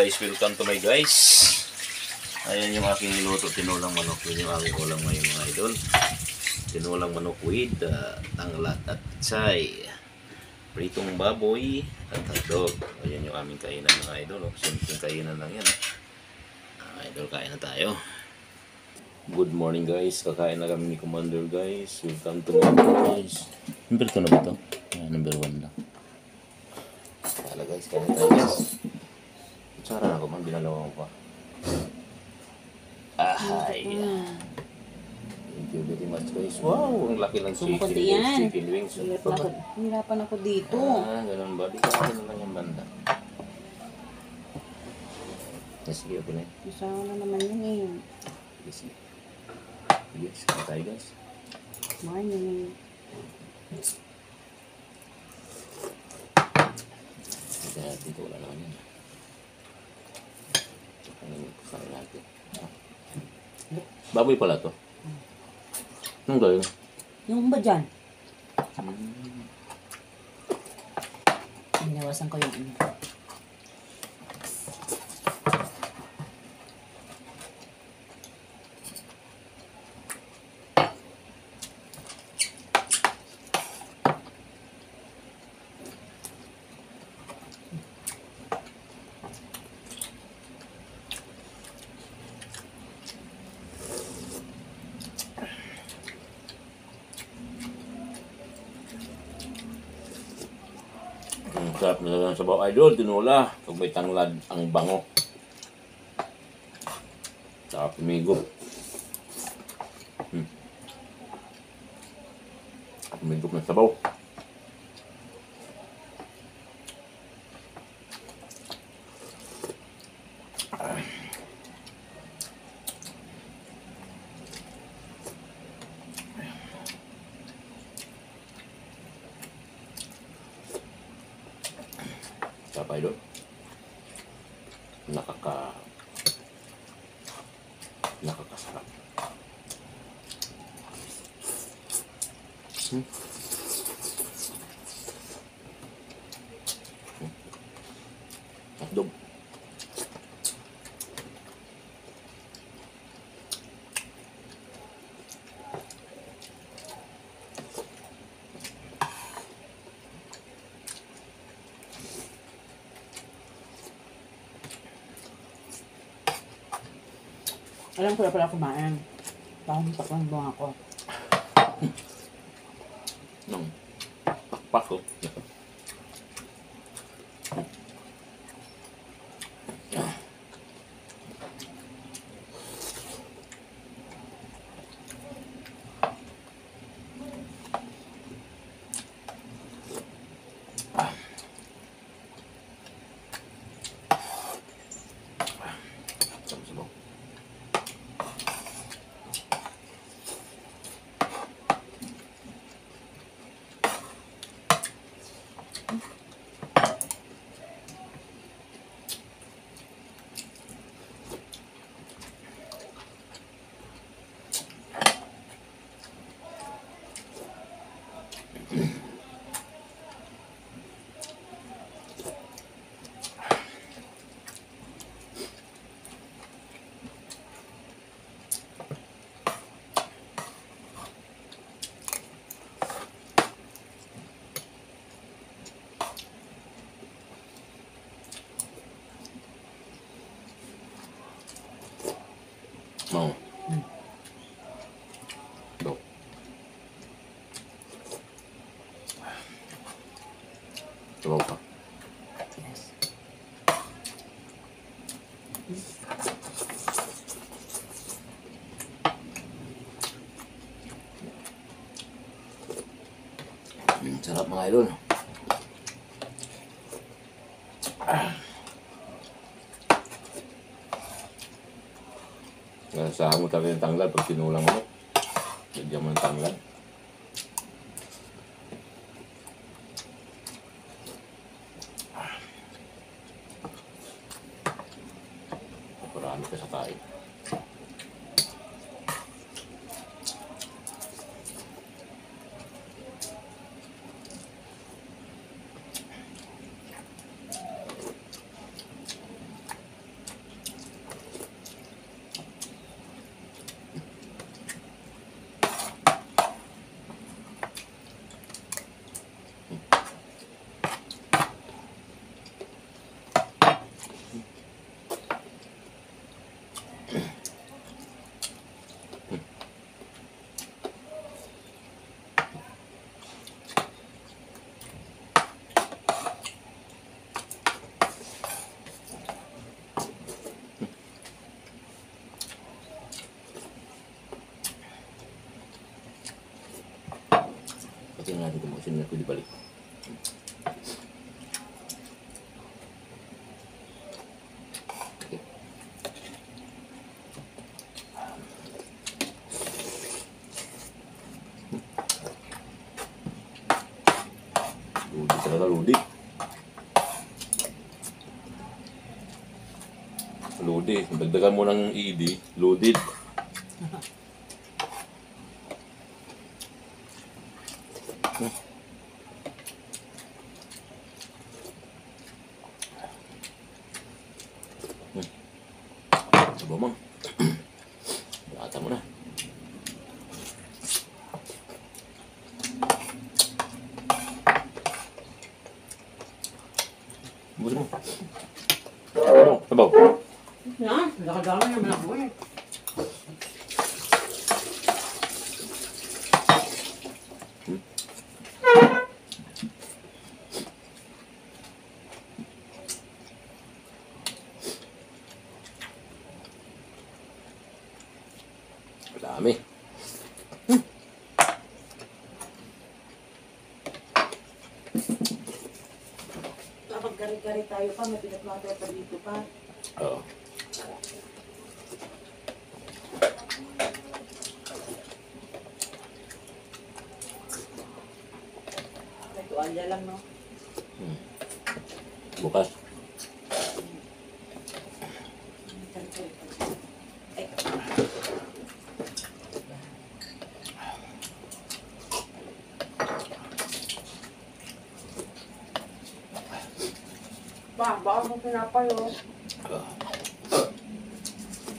guys, welcome to my guys. Ayan yung aking niluto, tinulang manok. Yun yung aking ulam ngayon mga idol. Tinulang manok with tanglat at tsay. Pritong baboy at hotdog. Ayan yung aming kainan mga idol. Simpleng kainan lang yan. Idol, kain na tayo. Good morning guys. Kakain na kami ni Commander guys. Welcome to my guys. Number 2 na ba ito? Number 1 lang. Kala guys, kain na tayo guys. Sarap ako man, binalawa ko pa. Ahay. Thank you very much guys. Wow, ang laki ng chicken wings. Hirapan ako dito. Ganun ba? Di ka akin naman yung banda. Sige, okay na yun. Isawa na naman yun eh. Sige. Yes, kaya tayo guys. Morning. Kaya dito wala naman yun. Sarap natin. Baboy pala to. Anong gawin? Yung ba dyan? Binawasan ko yung ano. Sarap na lang sa bawang idol, tinula. Pag may tanglad, ang bango. Sarap pumigop. Pumigop ng sabaw. Sarap idol. Nakakasarap. Hotdog. Alam ko na pala kumain. Parang takang buwang ako. Nung pakpak ko. Mau. Tuh. Coba apa? Yes. Sarap mga idol. Nasahan mo talaga yung tanglad pag sinulang mo. Lagyan mo ng tanglad. Marami ka sa kain. Sino na ko di balik. Ludi talaga, ludi. Ludi. Dagdagan mo ng ED, loaded. Coba mang. Bata mo na. Bus mo. Sabaw. Yan, nakadami naman ako eh. Dami. Kapag kari-kari tayo pa, may pinagplato pa dito pa. Oo. May tuwalya lang, no? Bukas. Kari-kari pa. Ay, baka mo pinapay, oh.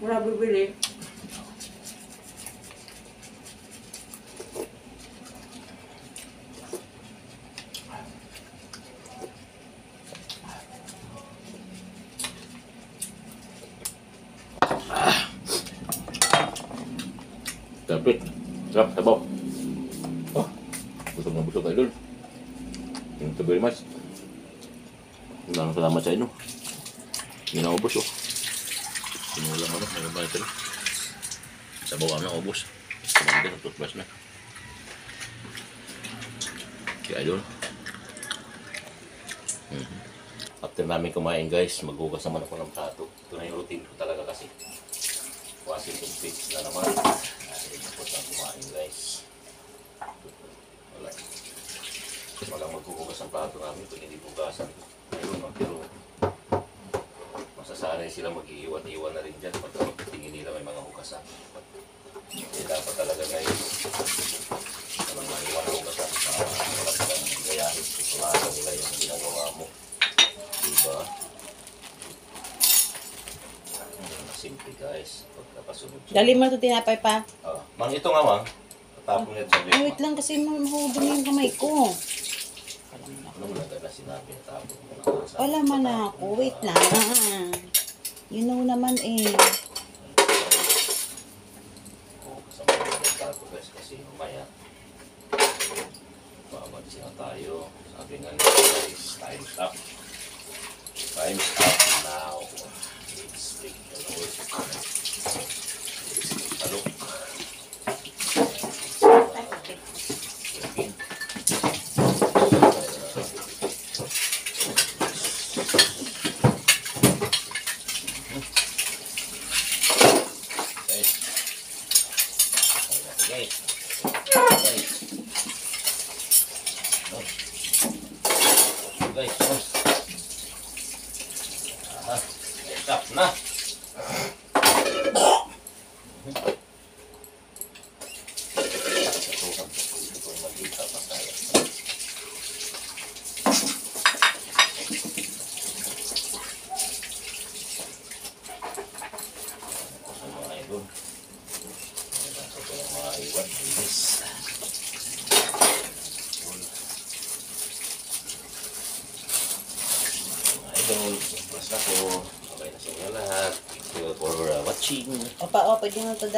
Wala bibili. Dapat. Sarap, sabaw. Oh, busog na busog kayo dun. Thank you very much. Maraming salamat sa inyo. Hindi na ubos, oh. Sinulang ano, mayroon ba ito? Sabaw kami na ubos. Kumanda na, toothbrush na. Kaya idol. After namin kumain guys, maghugas naman ako ng plato. Ito na yung routine ko talaga kasi. Washing toothpaste na naman. Tapos na kumain guys. Wala. Walang maghuhugas ang plato namin kung hindi hugasan. Pero masasanay sila mag-iiwan-iwan na rin dyan pagka tingin nila may mga hugasan. Hindi dapat talaga ngayon walang maiwan na hugasan. Wala silang gayahin. Tutulasan nila yung ginagawa mo. Diba? Simple guys. Pagkapasunod siya. Dali mo ito tinapay pa. Mang ito nga mang. Tapong yan sa Ay, wait lang kasi mahudong yung kamay ko. Ano mo lang na sinabi na tapos mo na. Wala man ako. Wait lang. You know naman eh. Kasama mo ng tato guys kasi mamaya mamansin na tayo. Sabi nga nila guys, time's up. Time's up now. Let's take a look. Let's take a look. Stop na. Idol, basta po. Okay na sa inyo lahat. Thank you for watching. Opa, pwede mo ito